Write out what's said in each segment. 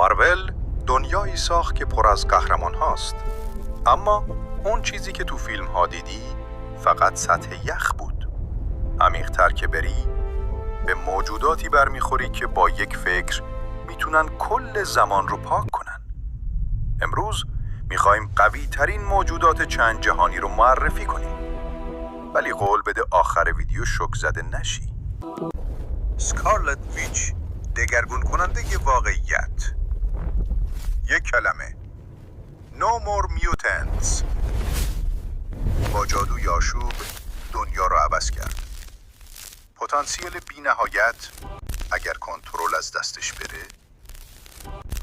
مارول دنیایی ساخت که پر از قهرمان هاست، اما اون چیزی که تو فیلم ها دیدی فقط سطح یخ بود. عمیق‌تر که بری به موجوداتی برمیخوری که با یک فکر میتونن کل زمان رو پاک کنن. امروز میخوایم قوی ترین موجودات چند جهانی رو معرفی کنیم، ولی قول بده آخر ویدیو شوک زده نشی. سکارلت ویچ، دگرگون کننده واقعیت. یک کلمه: No more mutants. با جادوی آشوب دنیا رو عوض کرد. پتانسیل بی نهایت اگر کنترل از دستش بره.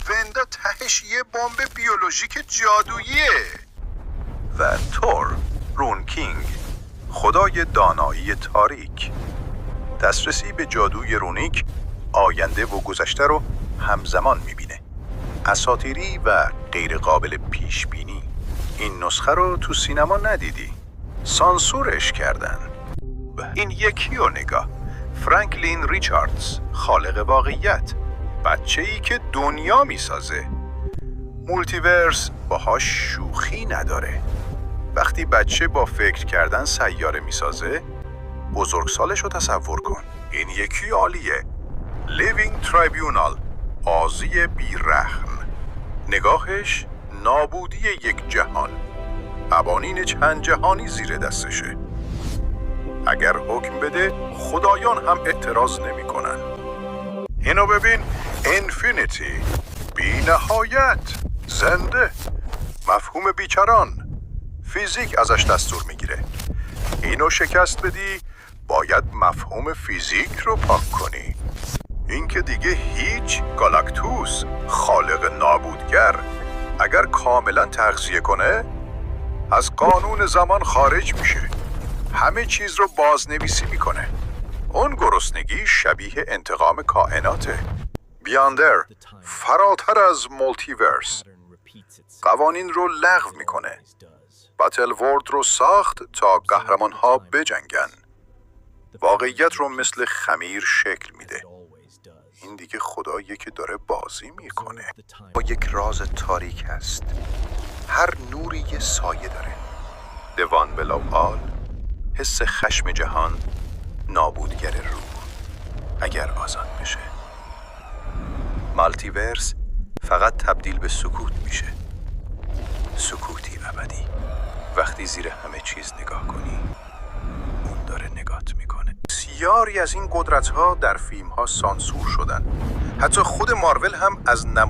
وندا تهش یه بمب بیولوژیک جادوییه. و تور، رون کینگ، خدای دانایی تاریک. دسترسی به جادوی رونیک آینده و گذشته رو همزمان میبینه. اساطیری و غیر قابل پیش بینی. این نسخه رو تو سینما ندیدی، سانسورش کردن. این یکی رو نگاه، فرانکلین ریچاردز، خالق واقعیت، بچه‌ای که دنیا میسازه. مولتیورس باهاش شوخی نداره. وقتی بچه با فکر کردن سیاره میسازه، بزرگسالش رو تصور کن. این یکی عالیه، لیوینگ ترایبیونال، قاضی بی‌رحم. نگاهش نابودی یک جهان، قوانین چند جهانی زیر دستشه. اگر حکم بده خدایان هم اعتراض نمی کنن. اینو ببین، انفینیتی، بی نهایت، زنده، مفهوم بیکران، فیزیک ازش دستور میگیره. اینو شکست بدی باید مفهوم فیزیک رو پاک کنی. این که دیگه هیچ. گالاکتوس، خالق نابودگر، اگر کاملا تغذیه کنه از قانون زمان خارج میشه، همه چیز رو بازنویسی میکنه. اون گرسنگی شبیه انتقام کائناته. بیاندر، فراتر از مولتیورس، قوانین رو لغو میکنه. باتل ورد رو ساخت تا قهرمان ها بجنگن. واقعیت رو مثل خمیر شکل میده. این دیگه خداییه که داره بازی میکنه. با یک راز تاریک هست. هر نوری یه سایه داره. دوان بلاوآل، حس خشم جهان، نابودگر روح اگر آزاد بشه. مالتیورس فقط تبدیل به سکوت میشه. سکوتی ابدی. وقتی زیر همه چیز نگاه کنی، اون داره نگات میکنه. بسیاری از این قدرت‌ها در فیلم‌ها سانسور شدن. حتی خود مارول هم از